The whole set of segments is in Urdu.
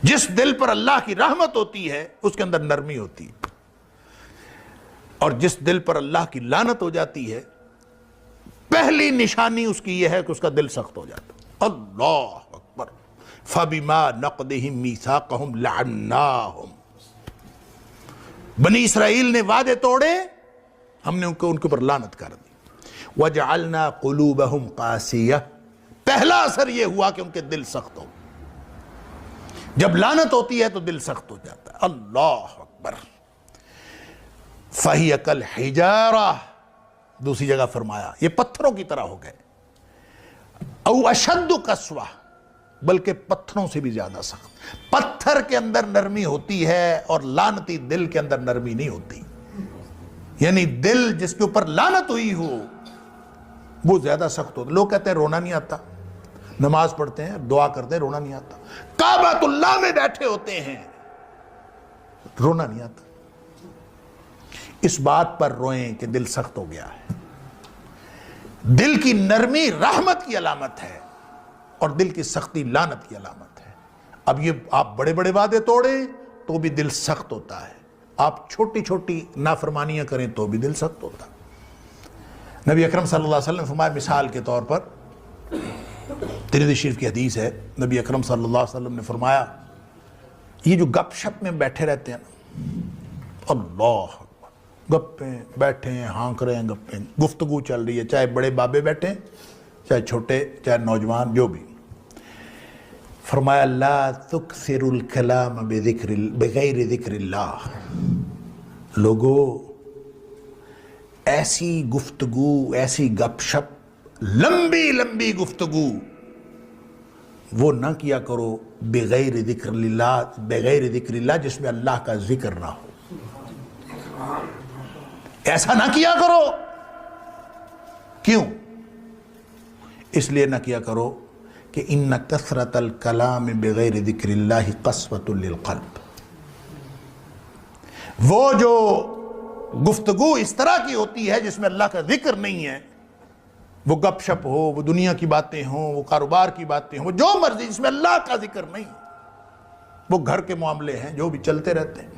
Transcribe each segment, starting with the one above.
جس دل پر اللہ کی رحمت ہوتی ہے اس کے اندر نرمی ہوتی ہے، اور جس دل پر اللہ کی لعنت ہو جاتی ہے پہلی نشانی اس کی یہ ہے کہ اس کا دل سخت ہو جاتا ہے۔ اللہ اکبر۔ فَبِمَا نَقْضِهِمْ مِيثَاقَهُمْ لَعَنَّاهُمْ، بنی اسرائیل نے وعدے توڑے، ہم نے ان کے اوپر لعنت کر دی۔ وَجَعَلْنَا قُلُوبَهُمْ قَاسِيَةً، پہلا اثر یہ ہوا کہ ان کے دل سخت ہو، جب لعنت ہوتی ہے تو دل سخت ہو جاتا ہے۔ اللہ اکبر۔ فَهِيَ كَالْحِجَارَةِ، دوسری جگہ فرمایا یہ پتھروں کی طرح ہو گئے، او اشد قسوہ، بلکہ پتھروں سے بھی زیادہ سخت۔ پتھر کے اندر نرمی ہوتی ہے اور لعنتی دل کے اندر نرمی نہیں ہوتی، یعنی دل جس کے اوپر لعنت ہوئی ہو وہ زیادہ سخت ہوتا۔ لوگ کہتے ہیں رونا نہیں آتا، نماز پڑھتے ہیں دعا کرتے ہیں رونا نہیں آتا، کعبۃ اللہ میں بیٹھے ہوتے ہیں رونا نہیں آتا۔ اس بات پر روئیں کہ دل سخت ہو گیا ہے۔ دل کی نرمی رحمت کی علامت ہے اور دل کی سختی لعنت کی علامت ہے۔ اب یہ آپ بڑے بڑے وعدے توڑیں تو بھی دل سخت ہوتا ہے، آپ چھوٹی چھوٹی نافرمانیاں کریں تو بھی دل سخت ہوتا ہے۔ نبی اکرم صلی اللہ علیہ وسلم نے فرمایا، مثال کے طور پر ترمذی شریف کی حدیث ہے، نبی اکرم صلی اللہ علیہ وسلم نے فرمایا یہ جو گپ شپ میں بیٹھے رہتے ہیں نا، اللہ گپیں بیٹھے ہیں، ہانک رہے ہیں، گپیں گفتگو چل رہی ہے، چاہے بڑے بابے بیٹھے ہیں چاہے چھوٹے چاہے نوجوان جو بھی، فرمایا لا تکثر الکلام بغیر ذکر اللہ، لوگو ایسی گفتگو، ایسی گپ شپ، لمبی لمبی گفتگو وہ نہ کیا کرو بغیر ذکر اللہ، جس میں اللہ کا ذکر نہ ہو، ایسا نہ کیا کرو۔ کیوں؟ اس لیے نہ کیا کرو کہ ان کثرت الکلام بغیر ذکر اللہ قسوۃ للقلب، وہ جو گفتگو اس طرح کی ہوتی ہے جس میں اللہ کا ذکر نہیں ہے، وہ گپ شپ ہو، وہ دنیا کی باتیں ہوں، وہ کاروبار کی باتیں ہوں، وہ جو مرضی، جس میں اللہ کا ذکر نہیں، وہ گھر کے معاملے ہیں جو بھی چلتے رہتے ہیں،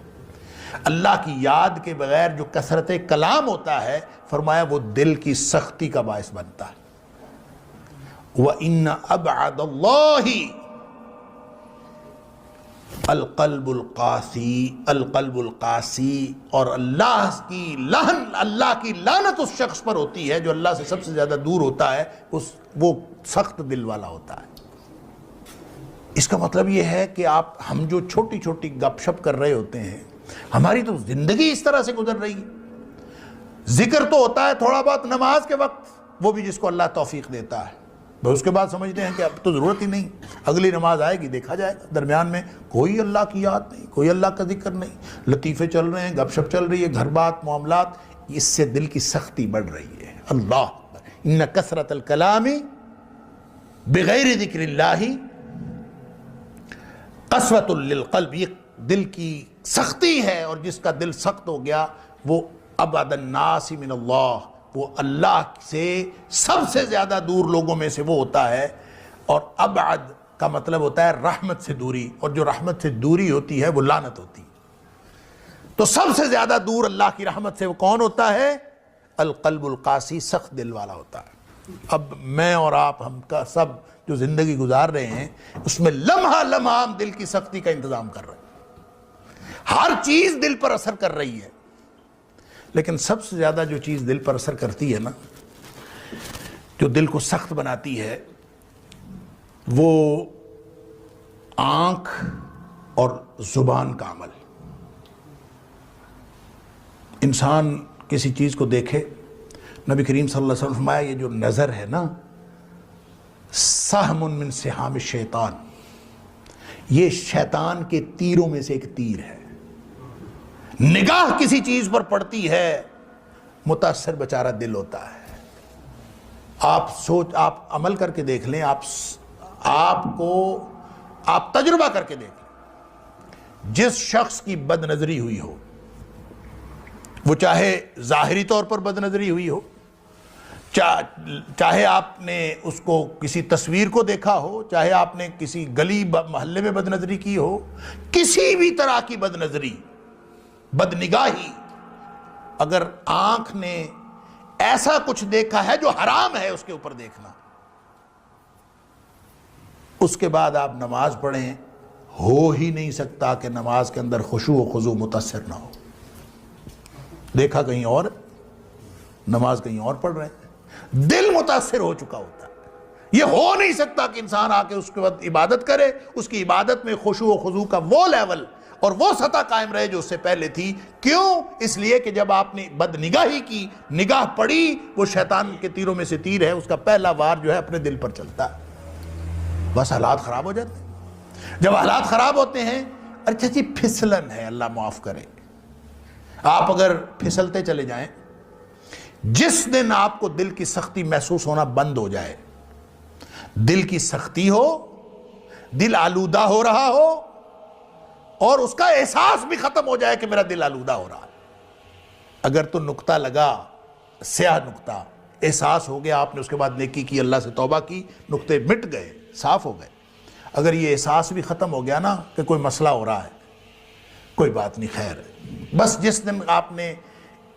اللہ کی یاد کے بغیر جو کثرت کلام ہوتا ہے، فرمایا وہ دل کی سختی کا باعث بنتا ہے۔ وَإِنَّ أَبْعَدَ اللَّهِ القلب القاسی، اور اللہ کی لعنت اس شخص پر ہوتی ہے جو اللہ سے سب سے زیادہ دور ہوتا ہے، وہ سخت دل والا ہوتا ہے۔ اس کا مطلب یہ ہے کہ ہم جو چھوٹی چھوٹی گپ شپ کر رہے ہوتے ہیں، ہماری تو زندگی اس طرح سے گزر رہی ہے۔ ذکر تو ہوتا ہے تھوڑا بہت نماز کے وقت، وہ بھی جس کو اللہ توفیق دیتا ہے، بس اس کے بعد سمجھتے ہیں کہ اب تو ضرورت ہی نہیں، اگلی نماز آئے گی دیکھا جائے گا۔ درمیان میں کوئی اللہ کی یاد نہیں، کوئی اللہ کا ذکر نہیں، لطیفے چل رہے ہیں، گپ شپ چل رہی ہے، گھر بات معاملات، اس سے دل کی سختی بڑھ رہی ہے۔ اللہ ان کثرت الکلام بغیر ذکر اللہ قسوۃ للقلب، یہ دل کی سختی ہے، اور جس کا دل سخت ہو گیا وہ ابعد الناس من اللہ، وہ اللہ سے سب سے زیادہ دور لوگوں میں سے وہ ہوتا ہے۔ اور ابعد کا مطلب ہوتا ہے رحمت سے دوری، اور جو رحمت سے دوری ہوتی ہے وہ لعنت ہوتی ہے۔ تو سب سے زیادہ دور اللہ کی رحمت سے وہ کون ہوتا ہے؟ القلب القاسی، سخت دل والا ہوتا ہے۔ اب میں اور آپ، ہم کا سب جو زندگی گزار رہے ہیں، اس میں لمحہ لمحہ ہم دل کی سختی کا انتظام کر رہے ہیں، ہر چیز دل پر اثر کر رہی ہے، لیکن سب سے زیادہ جو چیز دل پر اثر کرتی ہے نا، جو دل کو سخت بناتی ہے، وہ آنکھ اور زبان کا عمل۔ انسان کسی چیز کو دیکھے، نبی کریم صلی اللہ علیہ وسلم فرمایا یہ جو نظر ہے نا، سہم من سہام الشیطان، یہ شیطان کے تیروں میں سے ایک تیر ہے۔ نگاہ کسی چیز پر پڑتی ہے، متاثر بیچارہ دل ہوتا ہے۔ آپ عمل کر کے دیکھ لیں، آپ تجربہ کر کے دیکھ لیں، جس شخص کی بد نظری ہوئی ہو، وہ چاہے ظاہری طور پر بد نظری ہوئی ہو، چاہے آپ نے اس کو کسی تصویر کو دیکھا ہو، چاہے آپ نے کسی گلی محلے میں بدنظری کی ہو، کسی بھی طرح کی بدنظری، بدنگاہی، اگر آنکھ نے ایسا کچھ دیکھا ہے جو حرام ہے اس کے اوپر دیکھنا، اس کے بعد آپ نماز پڑھیں، ہو ہی نہیں سکتا کہ نماز کے اندر خشوع و خضوع متاثر نہ ہو۔ دیکھا کہیں اور، نماز کہیں اور پڑھ رہے ہیں، دل متاثر ہو چکا ہوتا ہے۔ یہ ہو نہیں سکتا کہ انسان آ کے اس کے بعد عبادت کرے، اس کی عبادت میں خشوع و خضوع کا وہ لیول اور وہ سطح قائم رہے جو اس سے پہلے تھی۔ کیوں؟ اس لیے کہ جب آپ نے بد نگاہی کی، نگاہ پڑی، وہ شیطان کے تیروں میں سے تیر ہے، اس کا پہلا وار جو ہے اپنے دل پر چلتا ہے، بس حالات خراب ہو جاتے ہیں۔ جب حالات خراب ہوتے ہیں، اچھا جی پھسلن ہے، اللہ معاف کرے، آپ اگر پھسلتے چلے جائیں، جس دن آپ کو دل کی سختی محسوس ہونا بند ہو جائے، دل کی سختی ہو، دل آلودہ ہو رہا ہو اور اس کا احساس بھی ختم ہو جائے کہ میرا دل آلودہ ہو رہا ہے، اگر تو نقطہ لگا، سیاہ نقطہ احساس ہو گیا، آپ نے اس کے بعد نیکی کی، اللہ سے توبہ کی، نقطے مٹ گئے، صاف ہو گئے۔ اگر یہ احساس بھی ختم ہو گیا نا کہ کوئی مسئلہ ہو رہا ہے، کوئی بات نہیں، خیر ہے، بس جس دن آپ نے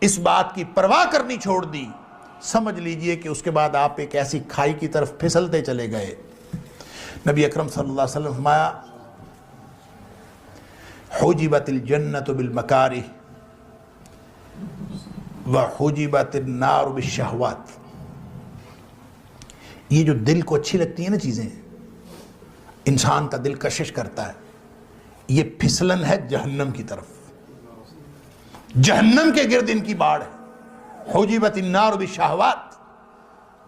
اس بات کی پرواہ کرنی چھوڑ دی، سمجھ لیجئے کہ اس کے بعد آپ ایک ایسی کھائی کی طرف پھسلتے چلے گئے۔ نبی اکرم صلی اللہ علیہ وسلم فرمایا، حجبت الجنت بالمکارہ وحجبت النار بالشہوات۔ یہ جو دل کو اچھی لگتی ہیں نا چیزیں، انسان کا دل کشش کرتا ہے، یہ پھسلن ہے جہنم کی طرف، جہنم کے گرد ان کی باڑ ہے۔ حجبت النار بالشہوات،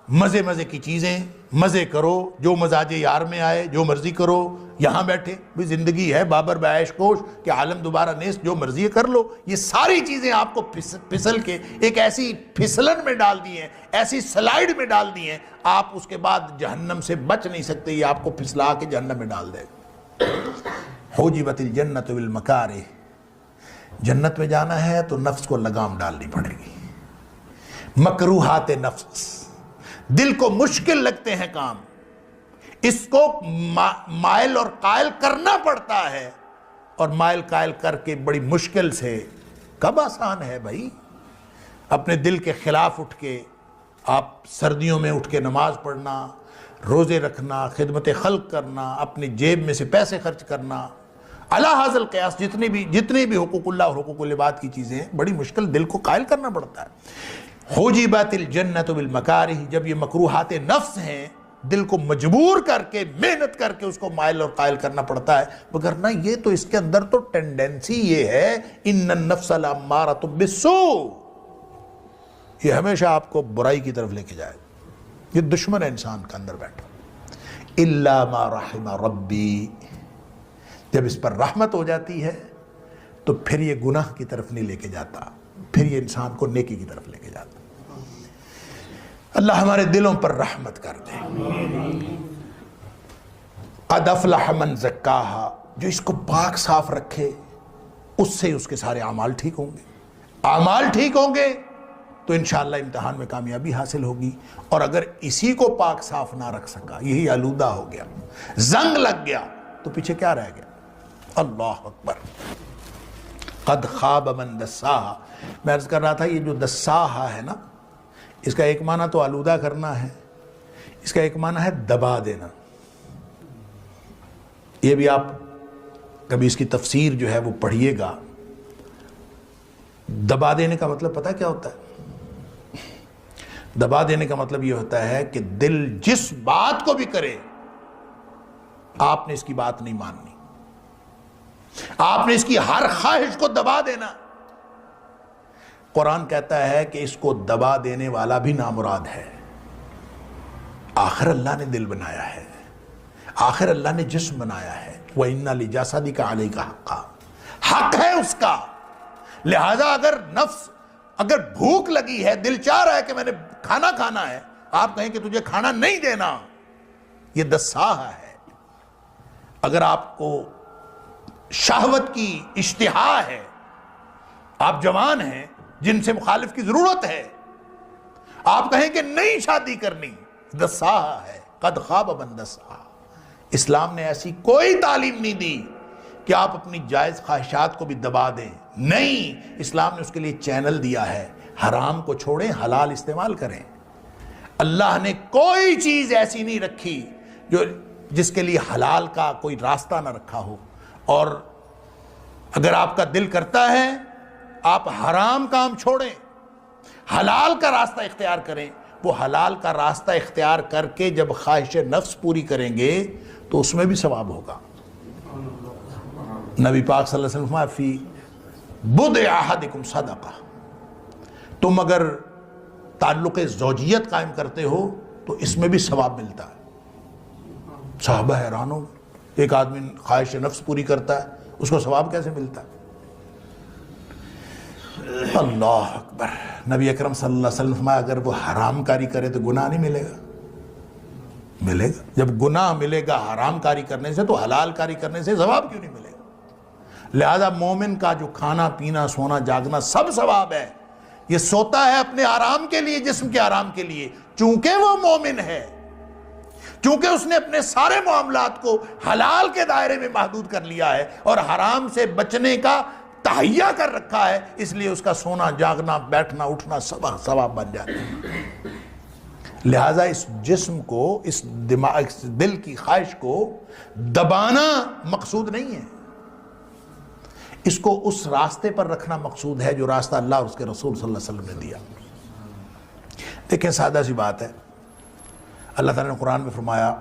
مزے مزے کی چیزیں، مزے کرو، جو مزاج یار میں آئے، جو مرضی کرو، یہاں بیٹھے بھی زندگی ہے بابر بعیش کوش کہ عالم دوبارہ نیست، جو مرضی کر لو، یہ ساری چیزیں آپ کو پھسل کے ایک ایسی پھسلن میں ڈال دی ہیں، ایسی سلائیڈ میں ڈال دی ہیں، آپ اس کے بعد جہنم سے بچ نہیں سکتے، یہ آپ کو پھسلا کے جہنم میں ڈال دے گا۔ حجبت الجنت بالمکارہ، جنت میں جانا ہے تو نفس کو لگام ڈالنی پڑے گی، مکروہات نفس، دل کو مشکل لگتے ہیں کام، اس کو مائل اور قائل کرنا پڑتا ہے، اور مائل قائل کر کے بڑی مشکل سے، کب آسان ہے بھائی، اپنے دل کے خلاف اٹھ کے آپ سردیوں میں اٹھ کے نماز پڑھنا، روزے رکھنا، خدمت خلق کرنا، اپنی جیب میں سے پیسے خرچ کرنا، علی ھذا القیاس جتنے بھی حقوق اللہ اور حقوق العباد کی چیزیں ہیں، بڑی مشکل دل کو قائل کرنا پڑتا ہے۔ حجبت الجنت بالمکارہ، جب یہ مکروہات نفس ہیں، دل کو مجبور کر کے، محنت کر کے اس کو مائل اور قائل کرنا پڑتا ہے، وگرنہ یہ تو اس کے اندر تو ٹینڈنسی یہ ہے، ان النفس لامارۃ بالسوء، یہ ہمیشہ آپ کو برائی کی طرف لے کے جائے، یہ دشمن ہے انسان کا اندر بیٹھا۔ الا ما رحم ربی، جب اس پر رحمت ہو جاتی ہے تو پھر یہ گناہ کی طرف نہیں لے کے جاتا، پھر یہ انسان کو نیکی کی طرف لے کے جاتا۔ اللہ ہمارے دلوں پر رحمت کر دے۔ قد افلح من زکاہا، جو اس کو پاک صاف رکھے، اس سے اس کے سارے اعمال ٹھیک ہوں گے، اعمال ٹھیک ہوں گے تو انشاءاللہ امتحان میں کامیابی حاصل ہوگی، اور اگر اسی کو پاک صاف نہ رکھ سکا، یہی آلودہ ہو گیا، زنگ لگ گیا، تو پیچھے کیا رہ گیا؟ اللہ اکبر۔ قد خاب من دساہا، میں عرض کر رہا تھا یہ جو دساہا ہے نا، اس کا ایک معنی تو آلودہ کرنا ہے، اس کا ایک معنی ہے دبا دینا۔ یہ بھی آپ کبھی اس کی تفسیر جو ہے وہ پڑھیے گا۔ دبا دینے کا مطلب پتہ کیا ہوتا ہے؟ دبا دینے کا مطلب یہ ہوتا ہے کہ دل جس بات کو بھی کرے، آپ نے اس کی بات نہیں ماننی، آپ نے اس کی ہر خواہش کو دبا دینا۔ قرآن کہتا ہے کہ اس کو دبا دینے والا بھی نامراد ہے۔ آخر اللہ نے دل بنایا ہے، آخر اللہ نے جسم بنایا ہے، وَإِنَّ لِجَسَدِكَ عَلَيْكَ حَقًّا، حق ہے اس کا، لہذا اگر نفس، اگر بھوک لگی ہے، دل چاہ رہا ہے کہ میں نے کھانا کھانا ہے، آپ کہیں کہ تجھے کھانا نہیں دینا، یہ دساہا ہے۔ اگر آپ کو شہوت کی اشتہا ہے، آپ جوان ہیں، جن سے مخالف کی ضرورت ہے، آپ کہیں کہ نہیں شادی کرنی، دساہا ہے، قد خواب من دساہا۔ اسلام نے ایسی کوئی تعلیم نہیں دی کہ آپ اپنی جائز خواہشات کو بھی دبا دیں، نہیں، اسلام نے اس کے لیے چینل دیا ہے، حرام کو چھوڑیں، حلال استعمال کریں۔ اللہ نے کوئی چیز ایسی نہیں رکھی جس کے لیے حلال کا کوئی راستہ نہ رکھا ہو، اور اگر آپ کا دل کرتا ہے آپ حرام کام چھوڑیں، حلال کا راستہ اختیار کریں، وہ حلال کا راستہ اختیار کر کے جب خواہش نفس پوری کریں گے تو اس میں بھی ثواب ہوگا۔ نبی پاک صلی اللہ علیہ وسلم فرمایا فی بضع احدکم صدقہ، تم اگر تعلق زوجیت قائم کرتے ہو تو اس میں بھی ثواب ملتا ہے۔ صحابہ حیران ہو، ایک آدمی خواہش نفس پوری کرتا ہے، اس کو ثواب کیسے ملتا ہے؟ اللہ اکبر۔ نبی اکرم صلی اللہ علیہ وسلم فرمایا اگر وہ حرام کاری کرے تو گناہ نہیں ملے گا؟ ملے گا۔ جب گناہ ملے گا حرام کاری کرنے سے تو حلال کاری کرنے سے ثواب کیوں نہیں ملے گا؟ لہذا مومن کا جو کھانا پینا سونا جاگنا سب ثواب ہے۔ یہ سوتا ہے اپنے آرام کے لیے، جسم کے آرام کے لیے، چونکہ وہ مومن ہے، چونکہ اس نے اپنے سارے معاملات کو حلال کے دائرے میں محدود کر لیا ہے اور حرام سے بچنے کا تہیہ کر رکھا ہے، اس لیے اس کا سونا جاگنا بیٹھنا اٹھنا سب ثواب بن جاتا ہے۔ لہٰذا اس جسم کو، اس دماغ، اس دل کی خواہش کو دبانا مقصود نہیں ہے، اس کو اس راستے پر رکھنا مقصود ہے جو راستہ اللہ اور اس کے رسول صلی اللہ علیہ وسلم نے دیا۔ دیکھیں سادہ سی بات ہے، اللہ تعالیٰ نے قرآن میں فرمایا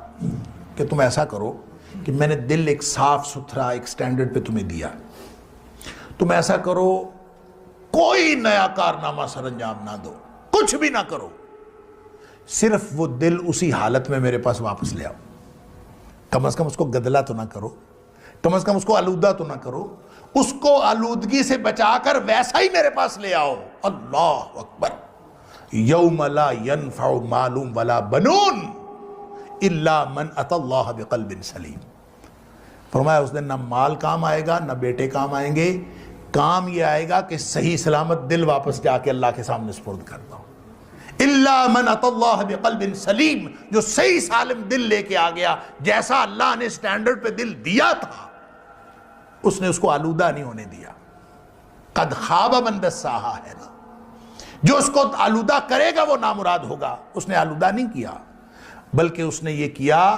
کہ تم ایسا کرو کہ میں نے دل ایک صاف ستھرا ایک سٹینڈرڈ پہ تمہیں دیا، تم ایسا کرو کوئی نیا کارنامہ سر انجام نہ دو، کچھ بھی نہ کرو، صرف وہ دل اسی حالت میں میرے پاس واپس لے آؤ، کم از کم اس کو گدلا تو نہ کرو، کم از کم اس کو آلودہ تو نہ کرو، اس کو آلودگی سے بچا کر ویسا ہی میرے پاس لے آؤ۔ اللہ اکبر۔ یوم لا ینفع مال ولا بنون الا من اتی اللہ بقلب سلیم۔ فرمایا اس دن نہ مال کام آئے گا نہ بیٹے کام آئیں گے، کام یہ آئے گا کہ صحیح سلامت دل واپس جا کے اللہ کے سامنے سپرد کرتا ہوں۔ الا من اتی اللہ بقلب سلیم، جو صحیح سالم دل لے کے آ گیا، جیسا اللہ نے سٹینڈرڈ پہ دل دیا تھا اس نے اس کو آلودہ نہیں ہونے دیا۔ قد خواب من دساہا ہے نا، جو اس کو آلودہ کرے گا وہ نامراد ہوگا، اس نے آلودہ نہیں کیا بلکہ اس نے یہ کیا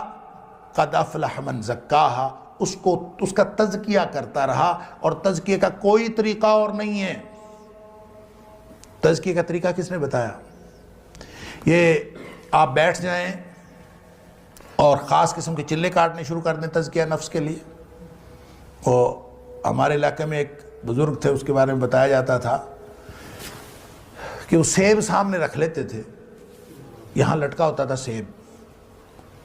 قد افلح من زکاہا، اس کا تزکیہ کرتا رہا، اور تزکیہ کا کوئی طریقہ اور نہیں ہے۔ تزکیہ کا طریقہ کس نے بتایا؟ یہ آپ بیٹھ جائیں اور خاص قسم کے چلے کاٹنے شروع کر دیں تزکیہ نفس کے لیے۔ اور ہمارے علاقے میں ایک بزرگ تھے، اس کے بارے میں بتایا جاتا تھا کہ وہ سیب سامنے رکھ لیتے تھے، یہاں لٹکا ہوتا تھا سیب،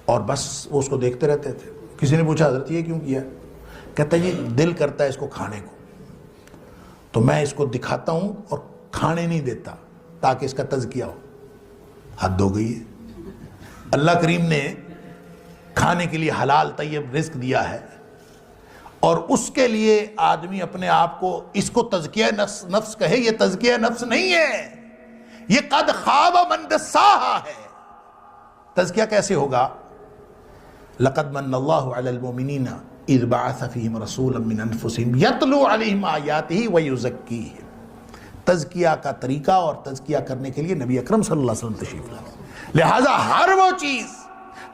اور بس وہ اس کو دیکھتے رہتے تھے۔ کسی نے پوچھا حضرت یہ کیوں کیا؟ کہتا ہے یہ دل کرتا ہے اس کو کھانے کو، تو میں اس کو دکھاتا ہوں اور کھانے نہیں دیتا تاکہ اس کا تزکیہ ہو۔ حد ہو گئی ہے۔ اللہ کریم نے کھانے کے لیے حلال طیب رزق دیا ہے، اور اس کے لیے آدمی اپنے آپ کو اس کو تزکیہ نفس کہے، یہ تزکیہ نفس نہیں ہے، یہ قد خواب من دساہا ہے۔ تزکیہ کیسے ہوگا؟ لقد من اللہ علی المؤمنین اذ بعث فیہم رسولا من انفسہم یتلو علیہم آیاتہ ویزکیہم۔ تزکیہ کا طریقہ اور تزکیہ کرنے کے لیے نبی اکرم صلی اللہ علیہ وسلم تشریف لائے، لہٰذا ہر وہ چیز،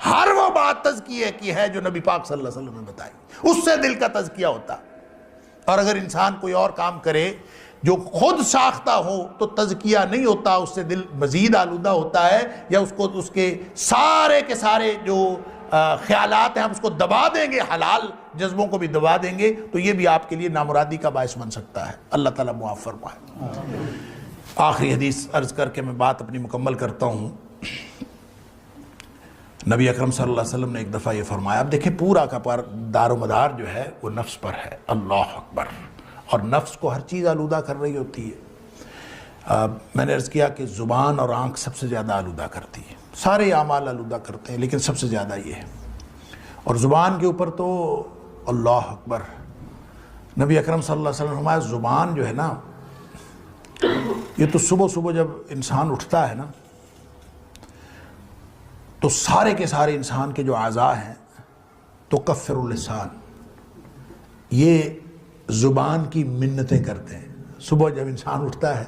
ہر وہ بات تزکیہ کی ہے جو نبی پاک صلی اللہ علیہ وسلم نے بتائی، اس سے دل کا تزکیہ ہوتا۔ اور اگر انسان کوئی اور کام کرے جو خود ساختہ ہو تو تزکیہ نہیں ہوتا، اس سے دل مزید آلودہ ہوتا ہے، یا اس کو اس کے سارے کے سارے جو خیالات ہیں ہم اس کو دبا دیں گے، حلال جذبوں کو بھی دبا دیں گے، تو یہ بھی آپ کے لیے نامرادی کا باعث بن سکتا ہے۔ اللہ تعالیٰ معاف فرمائے۔ آخری حدیث عرض کر کے میں بات اپنی مکمل کرتا ہوں۔ نبی اکرم صلی اللہ علیہ وسلم نے ایک دفعہ یہ فرمایا، اب دیکھیں پورا کا پر دار و مدار جو ہے وہ نفس پر ہے۔ اللہ اکبر۔ اور نفس کو ہر چیز آلودہ کر رہی ہوتی ہے۔ میں نے عرض کیا کہ زبان اور آنکھ سب سے زیادہ آلودہ کرتی ہے، سارے اعمال آلودہ کرتے ہیں لیکن سب سے زیادہ یہ ہے۔ اور زبان کے اوپر تو اللہ اکبر، نبی اکرم صلی اللہ علیہ وسلم نے فرمایا زبان جو ہے نا، یہ تو صبح صبح جب انسان اٹھتا ہے نا تو سارے کے سارے انسان کے جو اعضاء ہیں تو کفر اللسان، یہ زبان کی منتیں کرتے ہیں۔ صبح جب انسان اٹھتا ہے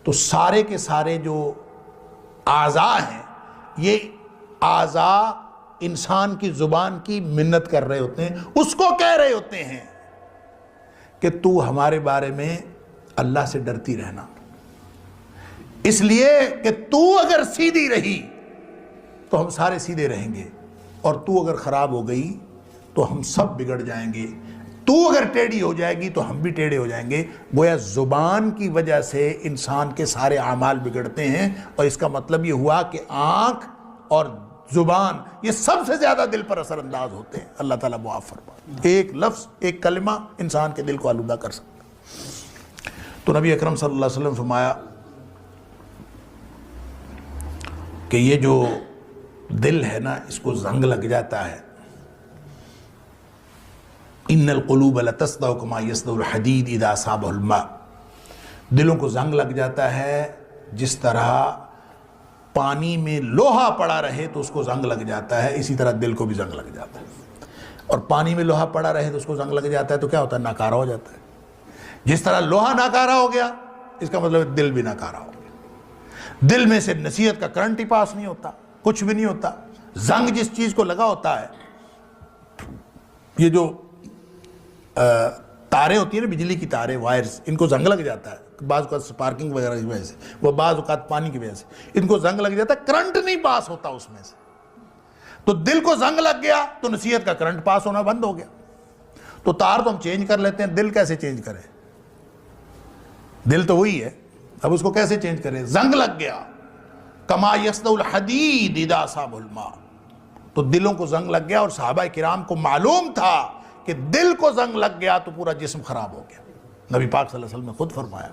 تو سارے کے سارے جو اعضاء ہیں یہ اعضاء انسان کی زبان کی منت کر رہے ہوتے ہیں، اس کو کہہ رہے ہوتے ہیں کہ تو ہمارے بارے میں اللہ سے ڈرتی رہنا، اس لیے کہ تو اگر سیدھی رہی تو ہم سارے سیدھے رہیں گے، اور تو اگر خراب ہو گئی تو ہم سب بگڑ جائیں گے، تو اگر ٹیڑھی ہو جائے گی تو ہم بھی ٹیڑھے ہو جائیں گے۔ گویا زبان کی وجہ سے انسان کے سارے اعمال بگڑتے ہیں، اور اس کا مطلب یہ ہوا کہ آنکھ اور زبان یہ سب سے زیادہ دل پر اثر انداز ہوتے ہیں۔ اللہ تعالیٰ معاف فرمائے، ایک لفظ ایک کلمہ انسان کے دل کو آلودہ کر سکتا ہے۔ تو نبی اکرم صلی اللہ علیہ وسلم فرمایا کہ یہ جو دل ہے نا اس کو زنگ لگ جاتا ہے، ان القلوب لتصدع كما يصدع الحديد اذا اصابه الماء، دلوں کو زنگ لگ جاتا ہے جس طرح پانی میں لوہا پڑا رہے تو اس کو زنگ لگ جاتا ہے، اسی طرح دل کو بھی زنگ لگ جاتا ہے، اور پانی میں لوہا پڑا رہے تو اس کو زنگ لگ جاتا ہے تو کیا ہوتا ہے؟ ناکارہ ہو جاتا ہے۔ جس طرح لوہا ناکارہ ہو گیا اس کا مطلب دل بھی ناکارہ ہو گیا، دل میں سے نصیحت کا کرنٹ ہی پاس نہیں ہوتا، کچھ بھی نہیں ہوتا۔ زنگ جس چیز کو لگا ہوتا ہے، یہ جو تاریں ہوتی ہیں نا، بجلی کی تاریں، وائرز، ان کو زنگ لگ جاتا ہے، بعض اوقات سپارکنگ وغیرہ کی وجہ سے، وہ بعض اوقات پانی کی وجہ سے ان کو زنگ لگ جاتا ہے، کرنٹ نہیں پاس ہوتا اس میں سے۔ تو دل کو زنگ لگ گیا تو نصیحت کا کرنٹ پاس ہونا بند ہو گیا۔ تو تار تو ہم چینج کر لیتے ہیں، دل کیسے چینج کریں؟ دل تو وہی ہے، اب اس کو کیسے چینج کریں؟ زنگ لگ گیا، کما یصدع الحدید اذا اصابہ الماء، تو دلوں کو زنگ لگ گیا، اور صحابہ کرام کو معلوم تھا کہ دل کو زنگ لگ گیا تو پورا جسم خراب ہو گیا۔ نبی پاک صلی اللہ علیہ وسلم نے خود فرمایا۔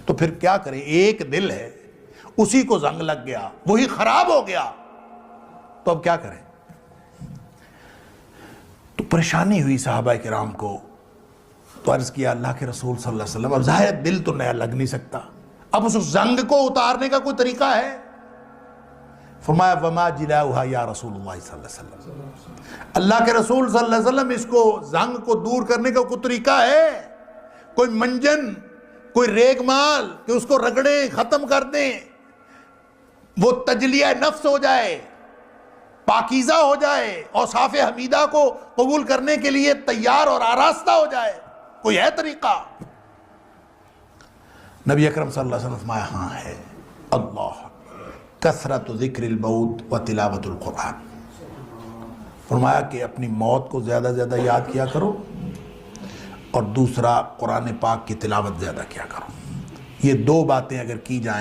تو پھر کیا کریں؟ ایک دل ہے، اسی کو زنگ لگ گیا، وہی خراب ہو گیا، تو اب کیا کریں؟ تو پریشانی ہوئی صحابہ کرام کو، تو عرض کیا اللہ کے رسول صلی اللہ علیہ وسلم، اب ظاہر دل تو نیا لگ نہیں سکتا، اب اس زنگ کو اتارنے کا کوئی طریقہ ہے؟ فرمایا وما جلاؤہا یا رسول اللہ صلی اللہ علیہ وسلم، اللہ کے رسول صلی اللہ علیہ وسلم اس کو زنگ کو دور کرنے کا کوئی طریقہ ہے؟ کوئی منجن، کوئی ریگ مال کہ اس کو رگڑیں، ختم کر دیں، وہ تجلیہ نفس ہو جائے، پاکیزہ ہو جائے، اوصاف حمیدہ کو قبول کرنے کے لیے تیار اور آراستہ ہو جائے؟ کوئی ہے طریقہ؟ نبی اکرم صلی اللہ علیہ وسلم فرمایا ہاں ہے، اللہ کثرت ذکر الموت و تلاوت القرآن، فرمایا کہ اپنی موت کو زیادہ زیادہ یاد کیا کرو، اور دوسرا قرآن پاک کی تلاوت زیادہ کیا کرو۔ یہ دو باتیں اگر کی جائیں